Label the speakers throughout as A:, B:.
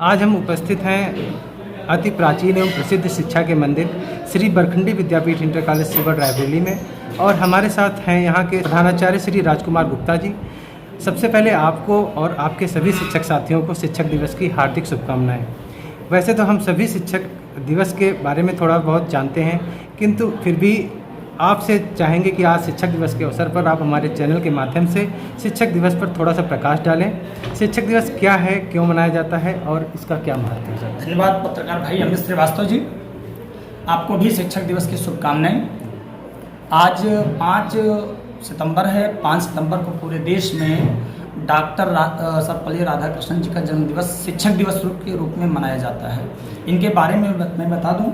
A: आज हम उपस्थित हैं अति प्राचीन एवं प्रसिद्ध शिक्षा के मंदिर श्री बरखंडी विद्यापीठ इंटर कॉलेज सिवर रायबरेली में और हमारे साथ हैं यहाँ के प्रधानाचार्य श्री राजकुमार गुप्ता जी। सबसे पहले आपको और आपके सभी शिक्षक साथियों को शिक्षक दिवस की हार्दिक शुभकामनाएं। वैसे तो हम सभी शिक्षक दिवस के बारे में थोड़ा बहुत जानते हैं, किंतु फिर भी आपसे चाहेंगे कि आज शिक्षक दिवस के अवसर पर आप हमारे चैनल के माध्यम से शिक्षक दिवस पर थोड़ा सा प्रकाश डालें। शिक्षक दिवस क्या है, क्यों मनाया जाता है और इसका क्या महत्व है?
B: धन्यवाद पत्रकार भाई अमित श्रीवास्तव जी, आपको भी शिक्षक दिवस की शुभकामनाएं। आज 5 सितंबर है। 5 सितंबर को पूरे देश में डॉक्टर सर्वपल्ली राधाकृष्णन जी का जन्मदिवस शिक्षक दिवस के रूप में मनाया जाता है। इनके बारे में मैं बता दूं,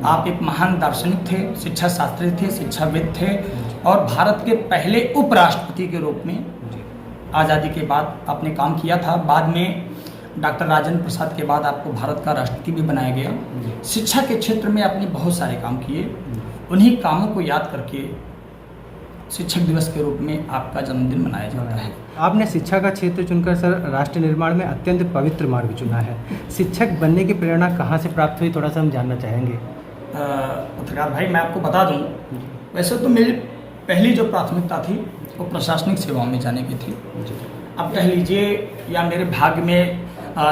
B: आप एक महान दार्शनिक थे, शिक्षा शास्त्री थे, शिक्षाविद थे और भारत के पहले उपराष्ट्रपति के रूप में आज़ादी के बाद आपने काम किया था। बाद में डॉक्टर राजेंद्र प्रसाद के बाद आपको भारत का राष्ट्रपति भी बनाया गया। शिक्षा के क्षेत्र में आपने बहुत सारे काम किए। उन्हीं कामों को याद करके शिक्षक दिवस के रूप में आपका जन्मदिन मनाया जाता है।
A: आपने शिक्षा का क्षेत्र चुनकर सर राष्ट्र निर्माण में अत्यंत पवित्र मार्ग चुना है। शिक्षक बनने की प्रेरणा कहाँ से प्राप्त हुई, थोड़ा सा हम जानना चाहेंगे।
B: पत्रकार भाई मैं आपको बता दूं, वैसे तो मेरी पहली जो प्राथमिकता थी वो प्रशासनिक सेवाओं में जाने की थी। अब कह लीजिए या मेरे भाग्य में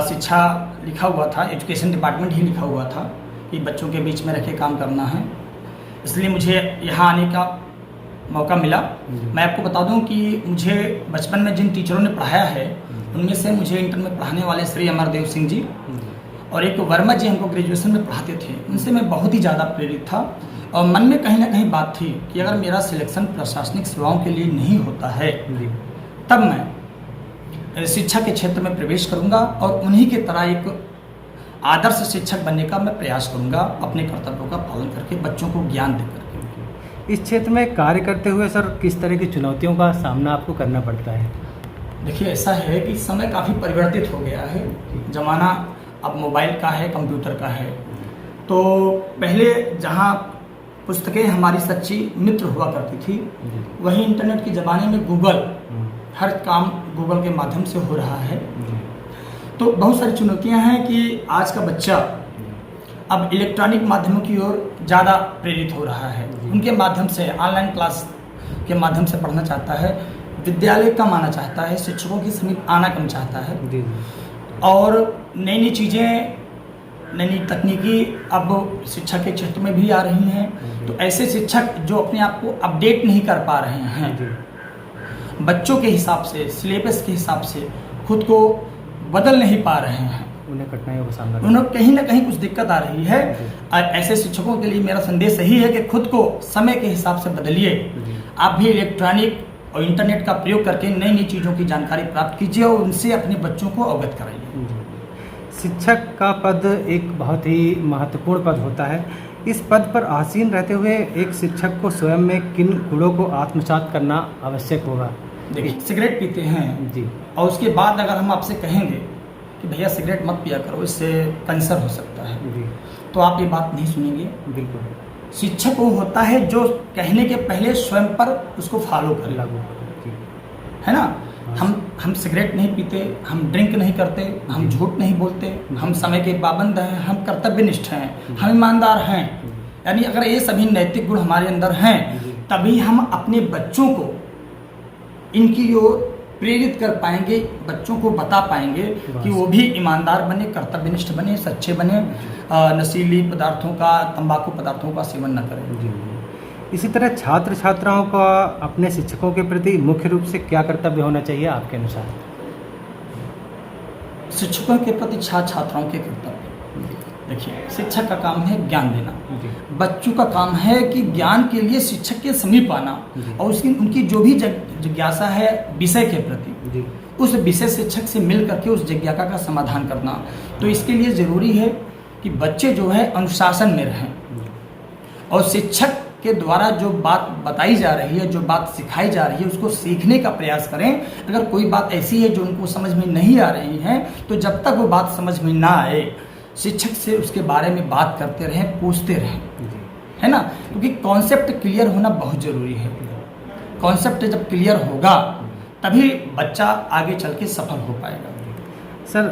B: शिक्षा लिखा हुआ था, एजुकेशन डिपार्टमेंट ही लिखा हुआ था कि बच्चों के बीच में रह के काम करना है, इसलिए मुझे यहाँ आने का मौका मिला। मैं आपको बता दूं कि मुझे बचपन में जिन टीचरों ने पढ़ाया है उनमें से मुझे इंटर में पढ़ाने वाले श्री अमरदेव सिंह जी और एक वर्मा जी हमको ग्रेजुएशन में पढ़ाते थे, उनसे मैं बहुत ही ज़्यादा प्रेरित था और मन में कहीं ना कहीं बात थी कि अगर मेरा सिलेक्शन प्रशासनिक सेवाओं के लिए नहीं होता है तब मैं शिक्षा के क्षेत्र में प्रवेश करूंगा और उन्हीं की तरह एक आदर्श शिक्षक बनने का मैं प्रयास करूंगा, अपने कर्तव्यों का पालन करके बच्चों को ज्ञान देकर।
A: इस क्षेत्र में कार्य करते हुए सर किस तरह की चुनौतियों का सामना आपको करना पड़ता है?
B: देखिए, ऐसा है कि समय काफ़ी परिवर्तित हो गया है, ज़माना अब मोबाइल का है, कंप्यूटर का है। तो पहले जहाँ पुस्तकें हमारी सच्ची मित्र हुआ करती थी, वहीं इंटरनेट के ज़माने में गूगल, हर काम गूगल के माध्यम से हो रहा है। तो बहुत सारी चुनौतियाँ हैं कि आज का बच्चा अब इलेक्ट्रॉनिक माध्यमों की ओर ज़्यादा प्रेरित हो रहा है। उनके माध्यम से ऑनलाइन क्लास के माध्यम से पढ़ना चाहता है, विद्यालय कम आना चाहता है, शिक्षकों के समीप आना कम चाहता है और नई नई चीज़ें, नई नई तकनीकी अब शिक्षा के क्षेत्र में भी आ रही हैं। तो ऐसे शिक्षक जो अपने आप को अपडेट नहीं कर पा रहे हैं, बच्चों के हिसाब से, सिलेबस के हिसाब से खुद को बदल नहीं पा रहे हैं,
A: उन्हें कठिनाइयों का सामना,
B: उन्हें कहीं ना कहीं कुछ दिक्कत आ रही है। ऐसे शिक्षकों के लिए मेरा संदेश यही है कि खुद को समय के हिसाब से बदलिए। आप भी इलेक्ट्रॉनिक और इंटरनेट का प्रयोग करके नई नई चीज़ों की जानकारी प्राप्त कीजिए और उनसे अपने बच्चों को अवगत कराइए।
A: शिक्षक का पद एक बहुत ही महत्वपूर्ण पद होता है। इस पद पर आसीन रहते हुए एक शिक्षक को स्वयं में किन गुणों को आत्मसात करना आवश्यक होगा?
B: देखिए, सिगरेट पीते हैं
A: जी
B: और उसके बाद अगर हम आपसे कहेंगे कि भैया सिगरेट मत पिया करो, इससे कैंसर हो सकता है, तो आप ये बात नहीं सुनेंगे।
A: बिल्कुल।
B: शिक्षक वो होता है जो कहने के पहले स्वयं पर उसको फॉलो करे, है ना। हम सिगरेट नहीं पीते, हम ड्रिंक नहीं करते, हम झूठ नहीं बोलते, हम समय के पाबंद हैं, हम कर्तव्यनिष्ठ हैं, हम ईमानदार हैं। यानी अगर ये सभी नैतिक गुण हमारे अंदर हैं तभी हम अपने बच्चों को इनकी ओर प्रेरित कर पाएंगे, बच्चों को बता पाएंगे कि वो भी ईमानदार बने, कर्तव्यनिष्ठ बने, सच्चे बने, नशीली पदार्थों का, तंबाकू पदार्थों का सेवन न करें।
A: इसी तरह छात्र छात्राओं का अपने शिक्षकों के प्रति मुख्य रूप से क्या कर्तव्य होना चाहिए आपके अनुसार?
B: शिक्षकों के प्रति छात्र छात्राओं के कर्तव्य, देखिए, शिक्षक का काम है ज्ञान देना, बच्चों का काम है कि ज्ञान के लिए शिक्षक के समीप आना और उनकी जो भी जिज्ञासा है विषय के प्रति, उस विषय शिक्षक से मिल करके उस जिज्ञासा का समाधान करना। तो इसके लिए ज़रूरी है कि बच्चे जो है अनुशासन में रहें और शिक्षक के द्वारा जो बात बताई जा रही है, जो बात सिखाई जा रही है, उसको सीखने का प्रयास करें। अगर कोई बात ऐसी है जो उनको समझ में नहीं आ रही है तो जब तक वो बात समझ में ना आए शिक्षक से उसके बारे में बात करते रहें, पूछते रहें, है ना, क्योंकि कॉन्सेप्ट क्लियर होना बहुत ज़रूरी है। कॉन्सेप्ट जब क्लियर होगा तभी बच्चा आगे चल के सफल हो पाएगा।
A: सर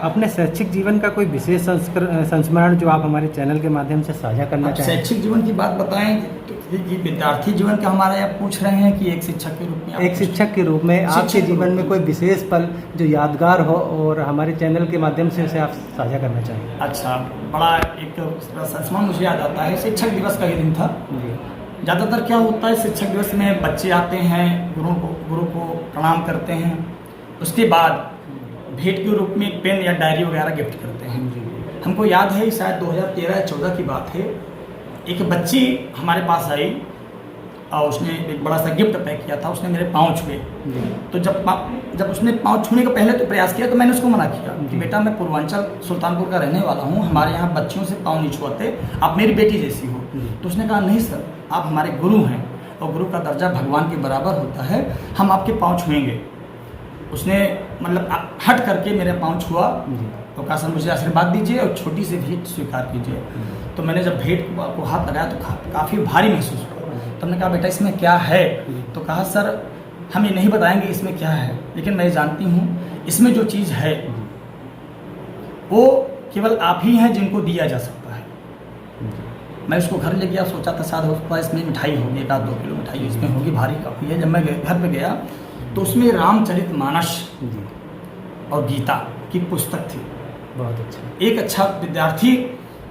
A: अपने शैक्षिक जीवन का कोई विशेष संस्मरण जो आप हमारे चैनल के माध्यम से साझा करना
B: आप
A: चाहें?
B: शैक्षिक जीवन की बात बताएं तो ये विद्यार्थी जीवन का हमारे आप पूछ रहे हैं कि एक शिक्षक के रूप में आप
A: एक शिक्षक के रूप में आपके जीवन में कोई विशेष पल जो यादगार हो और हमारे चैनल के माध्यम से उसे आप साझा करना चाहें?
B: अच्छा, बड़ा एक संस्मरण मुझे याद आता है, शिक्षक दिवस का ये दिन था।
A: जी
B: ज़्यादातर क्या होता है शिक्षक दिवस में बच्चे आते हैं, गुरु को प्रणाम करते हैं, उसके बाद भेंट के रूप में एक पेन या डायरी वगैरह गिफ्ट करते हैं। हमको याद है शायद 2013 या 14 की बात है, एक बच्ची हमारे पास आई और उसने एक बड़ा सा गिफ्ट पैक किया था, उसने मेरे पाँव छुए। तो जब उसने पाँव छूने का पहले तो प्रयास किया तो मैंने उसको मना किया कि बेटा मैं पूर्वांचल सुल्तानपुर का रहने वाला हूँ, हमारे यहाँ बच्चियों से पाँव नहीं छुआते, आप मेरी बेटी जैसी हो। तो उसने कहा नहीं सर, आप हमारे गुरु हैं और गुरु का दर्जा भगवान के बराबर होता है, हम आपके पाँव छुएंगे। उसने मतलब हट करके मेरे पाँव छुआ तो कहा सर मुझे आशीर्वाद दीजिए और छोटी सी भेंट स्वीकार कीजिए। तो मैंने जब भेंट को हाथ लगाया तो काफ़ी भारी महसूस हुआ। तो हमने कहा बेटा इसमें क्या है? तो कहा सर हम ये नहीं बताएंगे इसमें क्या है, लेकिन मैं जानती हूँ इसमें जो चीज़ है वो केवल आप ही हैं जिनको दिया जा सकता है। मैं उसको घर ले गया, सोचा था शायद उसके पास इसमें मिठाई होगी, 1-2 किलो मिठाई इसमें होगी, भारी काफ़ी है। जब मैं घर पे गया तो उसमें रामचरितमानस और गीता की पुस्तक थी।
A: बहुत अच्छा।
B: एक अच्छा विद्यार्थी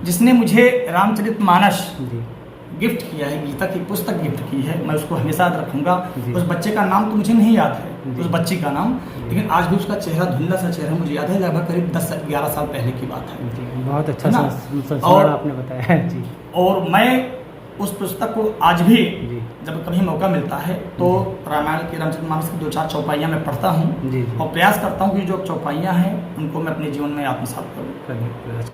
B: जिसने मुझे रामचरितमानस गिफ्ट किया है, गीता की पुस्तक गिफ्ट की है, मैं उसको हमेशा याद रखूंगा। उस बच्चे का नाम तो मुझे नहीं याद है, उस बच्ची का नाम, लेकिन आज भी उसका चेहरा, धुंधला सा चेहरा मुझे याद है, लगभग करीब 10-11 साल पहले की बात है।
A: बहुत अच्छा संस्मरण आपने बताया जी। और
B: मैं उस पुस्तक को आज भी जब कभी मौका मिलता है तो रामायण की रामचरितमानस की 2-4 चौपाइयाँ मैं पढ़ता हूँ और प्रयास करता हूँ कि जो चौपाइयाँ हैं उनको मैं अपने जीवन में आत्मसात करूँ।